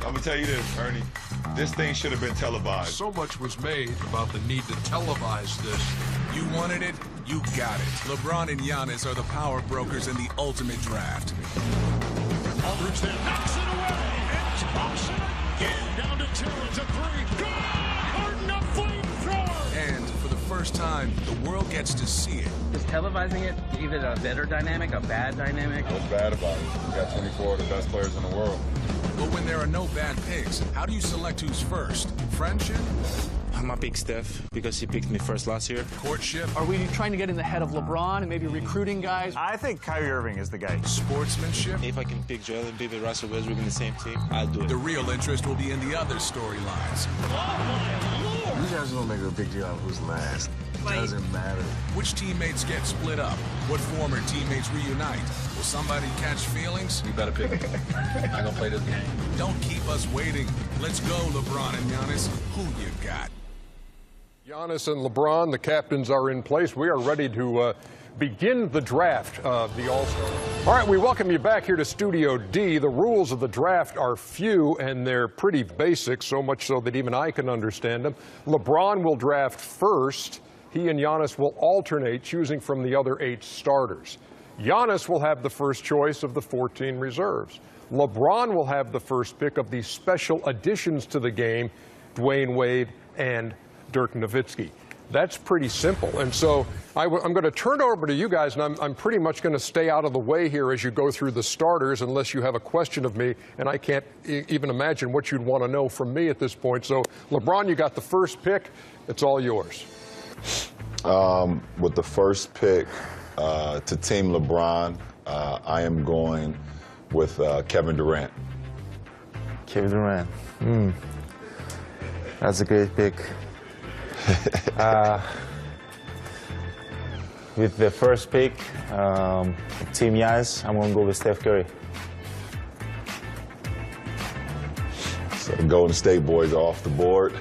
I'm gonna tell you this, Ernie. This thing should have been televised. So much was made about the need to televise this. You wanted it, you got it. LeBron and Giannis are the power brokers in the ultimate draft. Aldridge there knocks it away. And Thompson again down to 2. It's a 3. Good! Harden a flamethrower. And for the first time, the world gets to see it. Does televising it give it a better dynamic, a bad dynamic? What's bad about it? We got 24 of the best players in the world. But when there are no bad picks, how do you select who's first? Friendship? I'm gonna pick Steph because he picked me first last year. Courtship? Are we trying to get in the head of LeBron and maybe recruiting guys? I think Kyrie Irving is the guy. Sportsmanship? If I can pick Joel Embiid, Russell Westbrook in the same team, I'll do it. The real interest will be in the other storylines. Oh, my Lord. You guys don't make a big deal out of who's last. It doesn't matter. Which teammates get split up? What former teammates reunite? Will somebody catch feelings? You better pick him. I'm gonna play this game. Don't keep us waiting. Let's go, LeBron and Giannis. Who you got? Giannis and LeBron, the captains, are in place. We are ready to begin the draft of the All-Star. All right, we welcome you back here to Studio D. The rules of the draft are few, and they're pretty basic, so much so that even I can understand them. LeBron will draft first. He and Giannis will alternate, choosing from the other 8 starters. Giannis will have the first choice of the 14 reserves. LeBron will have the first pick of the special additions to the game, Dwayne Wade and Dirk Nowitzki. That's pretty simple. And so I'm going to turn it over to you guys, and I'm pretty much going to stay out of the way here as you go through the starters, unless you have a question of me, and I can't even imagine what you'd want to know from me at this point. So, LeBron, you got the first pick. It's all yours. With the first pick to Team LeBron, I am going with Kevin Durant. Kevin Durant. That's a great pick. With the first pick, Team Giannis, I'm going to go with Steph Curry. So the Golden State boys are off the board.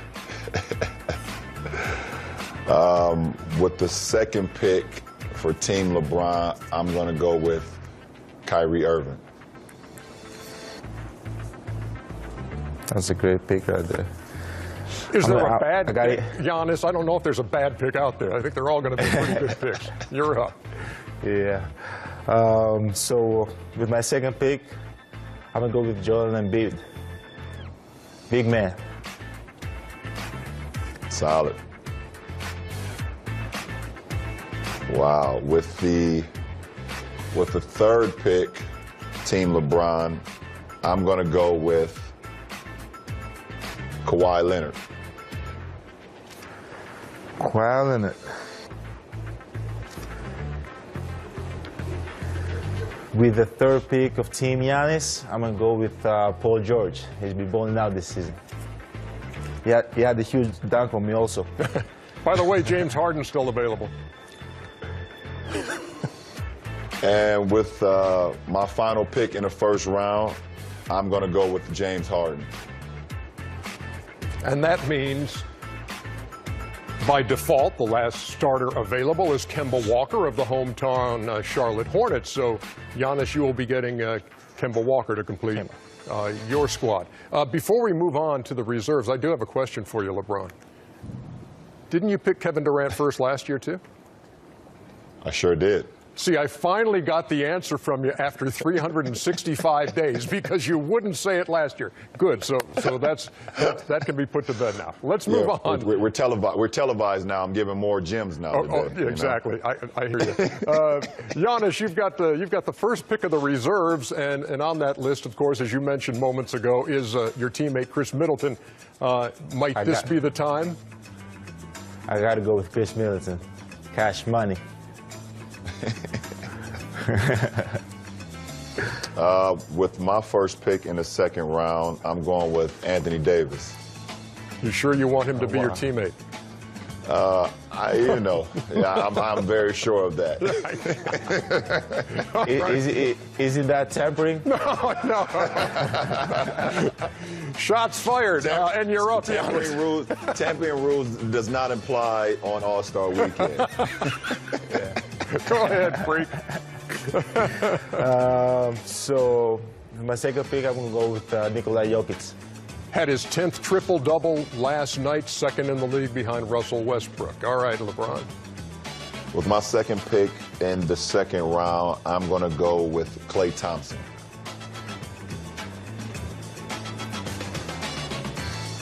With the second pick for Team LeBron, I'm going to go with Kyrie Irving. That's a great pick right there. Is there a bad pick, Giannis? I don't know if there's a bad pick out there. I think they're all going to be pretty good picks. You're up. Yeah. So with my second pick, I'm going to go with Joel Embiid. Big man. Solid. Wow. With the third pick, Team LeBron, I'm going to go with Kawhi Leonard. Kawhi Leonard. With the third pick of Team Giannis, I'm going to go with Paul George. He's been balling out this season. He had a huge dunk on me also. By the way, James Harden's still available. And with my final pick in the first round, I'm going to go with James Harden. And that means, by default, the last starter available is Kemba Walker of the hometown Charlotte Hornets. So, Giannis, you will be getting Kemba Walker to complete your squad. Before we move on to the reserves, I do have a question for you, LeBron. Didn't you pick Kevin Durant first last year, too? I sure did. See, I finally got the answer from you after 365 days because you wouldn't say it last year. Good. So that can be put to bed now. Let's move on. We're televised now. I'm giving more gems now. Yeah, exactly. I hear you. Giannis, you've got the first pick of the reserves, and on that list, of course, as you mentioned moments ago, is your teammate Chris Middleton. Might this be the time? I got to go with Chris Middleton. Cash money. With my first pick in the second round, I'm going with Anthony Davis. You sure you want him to be your teammate? I'm very sure of that. Is it that tampering? No. Shots fired, and you're up. Tampering rules does not apply on All-Star Weekend. Go ahead, freak. So, my second pick, I'm going to go with Nikola Jokic. Had his 10th triple-double last night, second in the league behind Russell Westbrook. All right, LeBron. With my second pick in the second round, I'm going to go with Klay Thompson.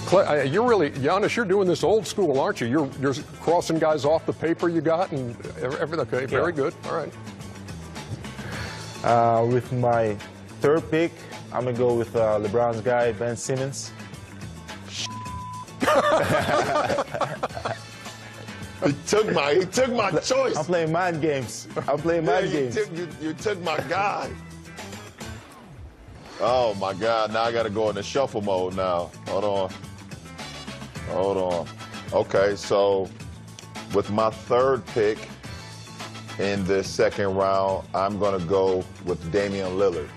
Clay, you're really, Giannis, you're doing this old school, aren't you? You're crossing guys off the paper you got and everything. Okay, very good. All right. With my third pick, I'm going to go with LeBron's guy, Ben Simmons. He took my choice. I'm playing mind games. I'm playing mind games. You took my guy. Oh my God! Now I got to go into shuffle mode now. Hold on. Okay, so with my third pick in the second round, I'm gonna go with Damian Lillard.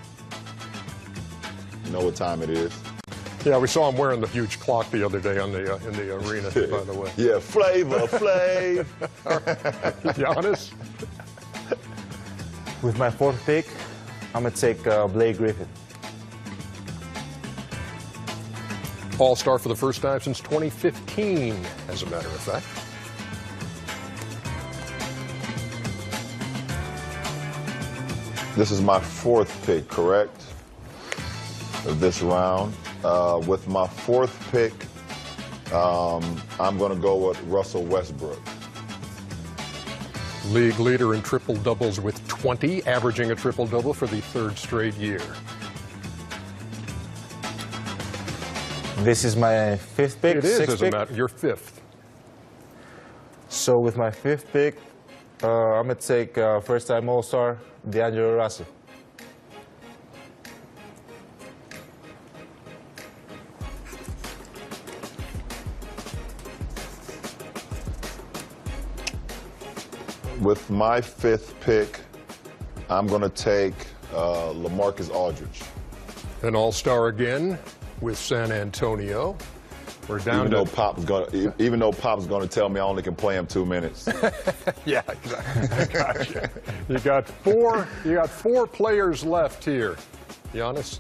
You know what time it is? Yeah, we saw him wearing the huge clock the other day in the arena, by the way. Yeah, Flav. Giannis? With my fourth pick, I'm going to take Blake Griffin. All-star for the first time since 2015, as a matter of fact. This is my fourth pick, correct? Of this round. With my fourth pick, I'm going to go with Russell Westbrook. League leader in triple-doubles with 20, averaging a triple-double for the third straight year. This is my fifth pick. It is, sixth as a pick. matter, your fifth. So with my fifth pick, I'm going to take first-time All-Star, D'Angelo Russell. With my fifth pick, I'm going to take LaMarcus Aldridge. An all-star again with San Antonio. We're down even though Pop's going to tell me I only can play him 2 minutes. Yeah, exactly. Gotcha. You got four players left here. Giannis?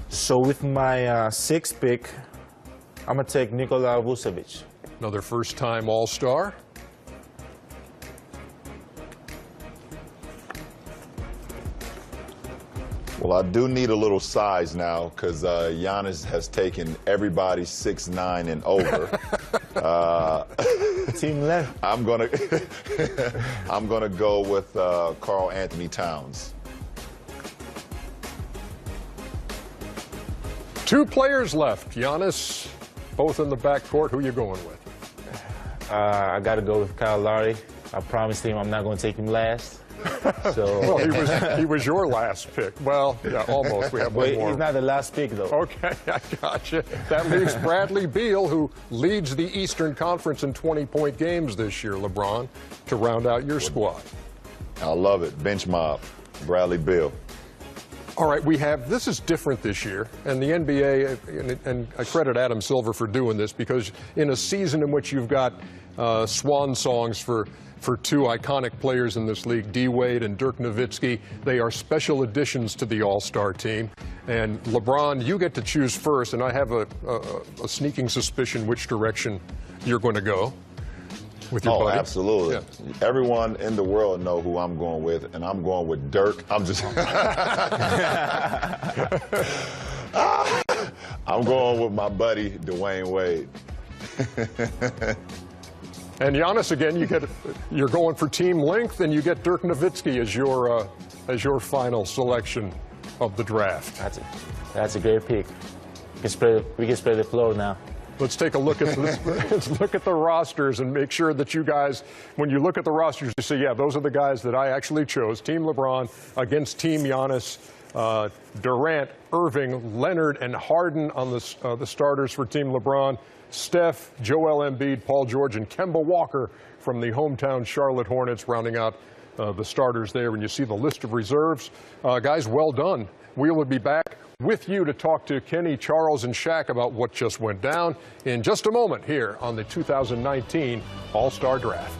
So with my sixth pick, I'm going to take Nikola Vucevic. Another first-time all-star. Well, I do need a little size now because Giannis has taken everybody 6'9" and over. Team left. I'm gonna go with Karl Anthony Towns. Two players left. Giannis, both in the backcourt. Who you going with? I got to go with Kyle Lowry. I promised him I'm not going to take him last. So. Well, he was your last pick. Well, yeah, almost. We have one more. He's not the last pick, though. Okay, I gotcha. That leaves Bradley Beal, who leads the Eastern Conference in 20-point games this year, LeBron, to round out your squad. I love it. Bench mob. Bradley Beal. All right, this is different this year, and the NBA, and I credit Adam Silver for doing this, because in a season in which you've got swan songs for two iconic players in this league, D. Wade and Dirk Nowitzki, they are special additions to the All-Star team. And LeBron, you get to choose first, and I have a sneaking suspicion which direction you're going to go with your buddy. Absolutely. Yeah. Everyone in the world know who I'm going with, and I'm going with Dirk. I'm going with my buddy, Dwayne Wade. And Giannis, again, you're going for team length, and you get Dirk Nowitzki as your final selection of the draft. That's a great pick. We can spread the floor now. Let's take a look at this. Let's look at the rosters and make sure that you guys, when you look at the rosters, you say, yeah, those are the guys that I actually chose. Team LeBron against Team Giannis. Durant, Irving, Leonard, and Harden on the starters for Team LeBron. Steph, Joel Embiid, Paul George, and Kemba Walker from the hometown Charlotte Hornets rounding out the starters there. When you see the list of reserves, guys, well done. We will be back with you to talk to Kenny, Charles, and Shaq about what just went down in just a moment here on the 2019 All-Star Draft.